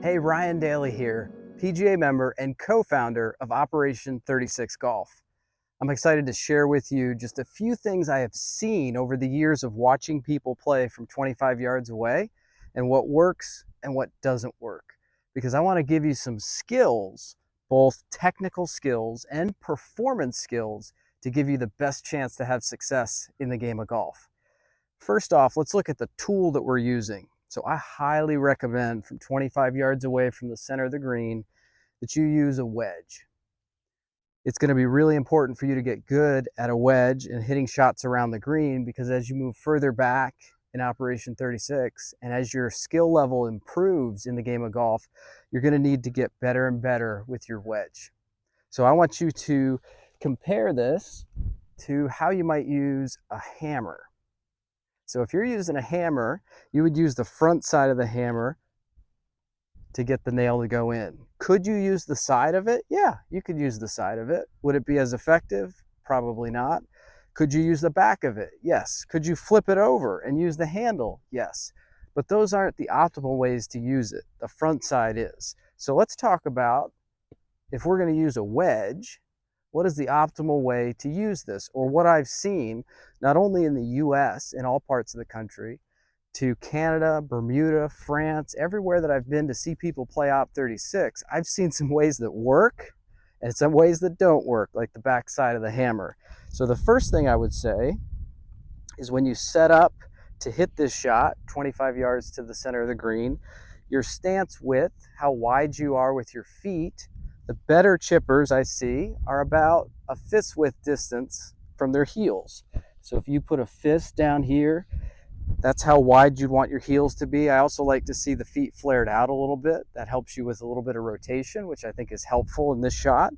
Hey, Ryan Daly here, PGA member and co-founder of Operation 36 Golf. I'm excited to share with you just a few things I have seen over the years of watching people play from 25 yards away and what works and what doesn't work. Because I want to give you some skills, both technical skills and performance skills, to give you the best chance to have success in the game of golf. First off, let's look at the tool that we're using. So I highly recommend from 25 yards away from the center of the green that you use a wedge. It's going to be really important for you to get good at a wedge and hitting shots around the green, because as you move further back in Operation 36 and as your skill level improves in the game of golf, you're going to need to get better and better with your wedge. So I want you to compare this to how you might use a hammer. So if you're using a hammer, you would use the front side of the hammer to get the nail to go in. Could you use the side of it? Yeah, you could use the side of it. Would it be as effective? Probably not. Could you use the back of it? Yes. Could you flip it over and use the handle? Yes. But those aren't the optimal ways to use it. The front side is. So let's talk about, if we're going to use a wedge, what is the optimal way to use this? Or what I've seen, not only in the US, in all parts of the country, to Canada, Bermuda, France, everywhere that I've been to see people play Op 36, I've seen some ways that work and some ways that don't work, like the back side of the hammer. So the first thing I would say is, when you set up to hit this shot 25 yards to the center of the green, your stance width, how wide you are with your feet. The better chippers I see are about a fist width distance from their heels. So if you put a fist down here, that's how wide you'd want your heels to be. I also like to see the feet flared out a little bit. That helps you with a little bit of rotation, which I think is helpful in this shot.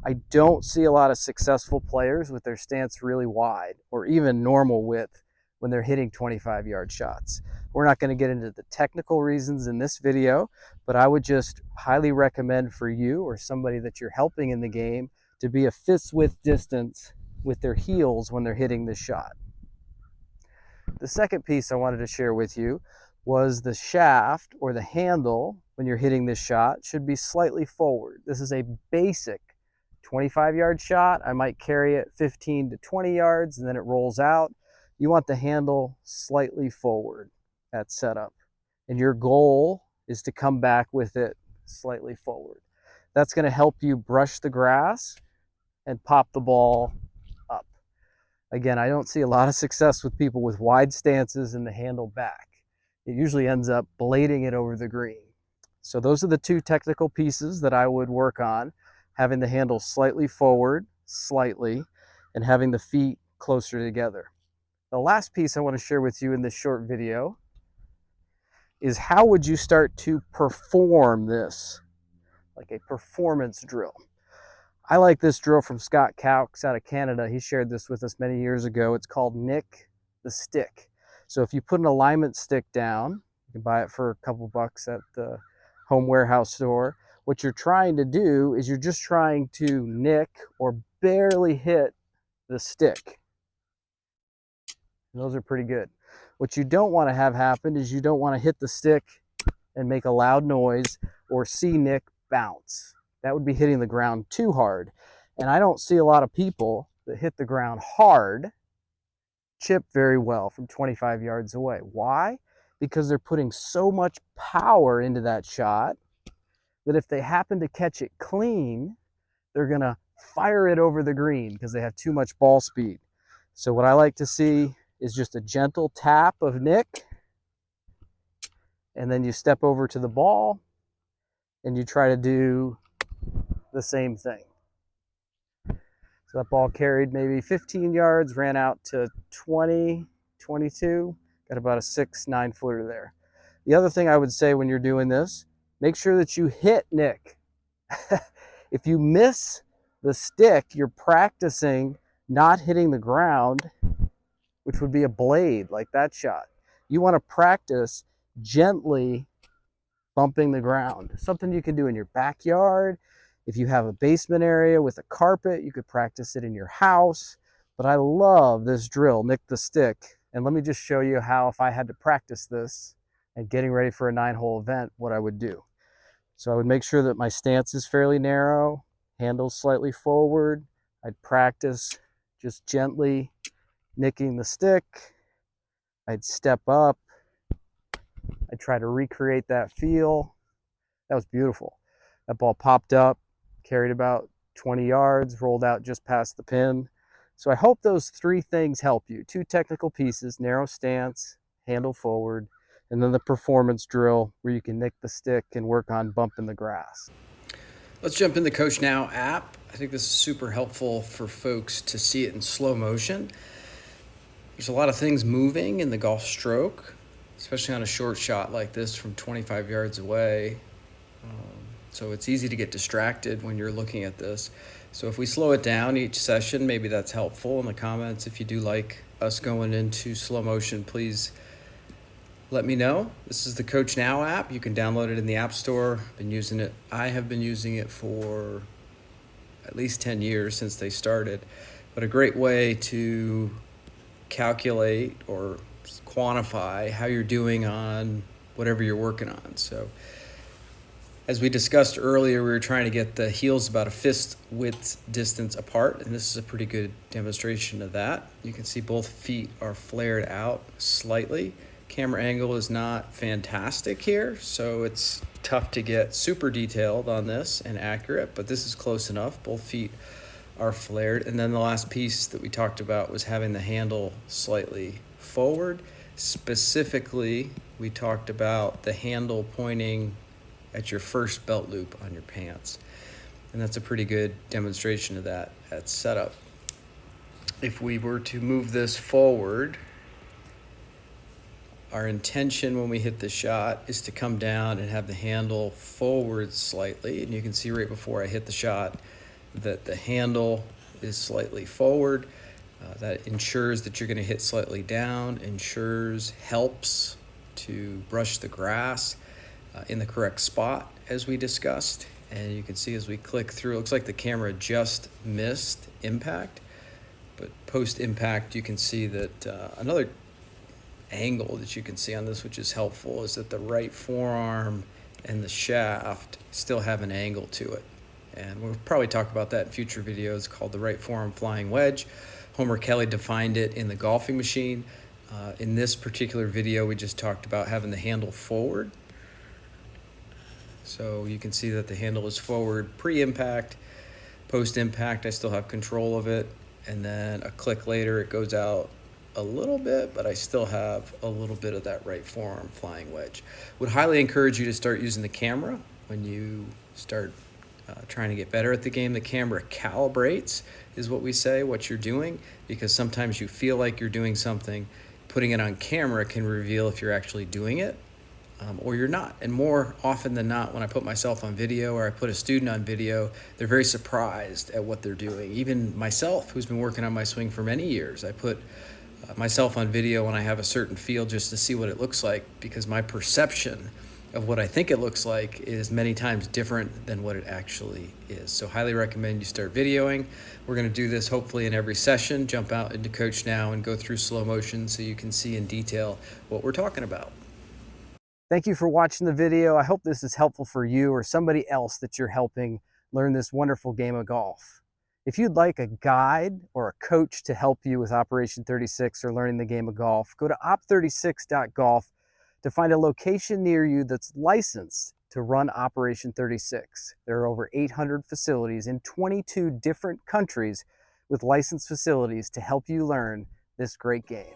I don't see a lot of successful players with their stance really wide or even normal width when they're hitting 25-yard shots. We're not going to get into the technical reasons in this video, but I would just highly recommend for you or somebody that you're helping in the game to be a fist width distance with their heels when they're hitting this shot. The second piece I wanted to share with you was the shaft, or the handle, when you're hitting this shot, should be slightly forward. This is a basic 25-yard shot. I might carry it 15 to 20 yards and then it rolls out. You want the handle slightly forward at setup, and your goal is to come back with it slightly forward. That's going to help you brush the grass and pop the ball up. Again, I don't see a lot of success with people with wide stances and the handle back. It usually ends up blading it over the green. So those are the two technical pieces that I would work on: having the handle slightly forward, slightly, and having the feet closer together. The last piece I want to share with you in this short video is, how would you start to perform this, like a performance drill. I like this drill from Scott Cowks out of Canada. He shared this with us many years ago. It's called Nick the Stick. So if you put an alignment stick down, you can buy it for a couple bucks at the home warehouse store. What you're trying to do is, you're just trying to nick or barely hit the stick. And those are pretty good. What you don't want to have happen is, you don't want to hit the stick and make a loud noise or see Nick bounce. That would be hitting the ground too hard. And I don't see a lot of people that hit the ground hard chip very well from 25 yards away. Why? Because they're putting so much power into that shot that if they happen to catch it clean, they're going to fire it over the green because they have too much ball speed. So what I like to see is just a gentle tap of Nick, and then you step over to the ball and you try to do the same thing. So that ball carried maybe 15 yards, ran out to 20, 22, got about a 6-9 footer there. The other thing I would say when you're doing this, make sure that you hit Nick. If you miss the stick, you're practicing not hitting the ground, which would be a blade like that shot. You want to practice gently bumping the ground. Something you can do in your backyard. If you have a basement area with a carpet, you could practice it in your house. But I love this drill, Nick the Stick. And let me just show you how, if I had to practice this and getting ready for a 9-hole event, what I would do. So I would make sure that my stance is fairly narrow, handles slightly forward. I'd practice just gently nicking the stick. I'd step up. I'd try to recreate that feel. That was beautiful. That ball popped up, carried about 20 yards, rolled out just past the pin. So I hope those three things help you. Two technical pieces: narrow stance, handle forward, and then the performance drill where you can nick the stick and work on bumping the grass. Let's jump in the Coach Now app. I think this is super helpful for folks to see it in slow motion. There's a lot of things moving in the golf stroke, especially on a short shot like this from 25 yards away. So it's easy to get distracted when you're looking at this. So if we slow it down each session, maybe that's helpful. In the comments, if you do like us going into slow motion, please let me know. This is the Coach Now app. You can download it in the App Store. I have been using it for at least 10 years since they started, but a great way to calculate or quantify how you're doing on whatever you're working on. So as we discussed earlier, we were trying to get the heels about a fist width distance apart, and this is a pretty good demonstration of that. You can see both feet are flared out slightly. Camera angle is not fantastic here, so it's tough to get super detailed on this and accurate, but this is close enough. Both feet are flared. And then the last piece that we talked about was having the handle slightly forward. Specifically, we talked about the handle pointing at your first belt loop on your pants. And that's a pretty good demonstration of that at setup. If we were to move this forward, our intention when we hit the shot is to come down and have the handle forward slightly. And you can see right before I hit the shot that the handle is slightly forward. That ensures that you're going to hit slightly down, helps to brush the grass in the correct spot as we discussed. And you can see as we click through, it looks like the camera just missed impact, but post impact you can see that another angle that you can see on this, which is helpful, is that the right forearm and the shaft still have an angle to it. And we'll probably talk about that in future videos, called the right forearm flying wedge. Homer Kelly defined it in the golfing machine. In this particular video, we just talked about having the handle forward. So you can see that the handle is forward pre-impact. Post-impact, I still have control of it. And then a click later, it goes out a little bit, but I still have a little bit of that right forearm flying wedge. Would highly encourage you to start using the camera when you start trying to get better at the game. The camera calibrates, is what we say, what you're doing, because sometimes you feel like you're doing something. Putting it on camera can reveal if you're actually doing it or you're not. And more often than not, when I put myself on video or I put a student on video, they're very surprised at what they're doing. Even myself, who's been working on my swing for many years, I put myself on video when I have a certain field just to see what it looks like, because my perception of what I think it looks like is many times different than what it actually is. So highly recommend you start videoing. We're going to do this hopefully in every session. Jump out into Coach Now and go through slow motion so you can see in detail what we're talking about. Thank you for watching the video. I hope this is helpful for you or somebody else that you're helping learn this wonderful game of golf. If you'd like a guide or a coach to help you with Operation 36 or learning the game of golf, go to op36.golf to find a location near you that's licensed to run Operation 36. There are over 800 facilities in 22 different countries with licensed facilities to help you learn this great game.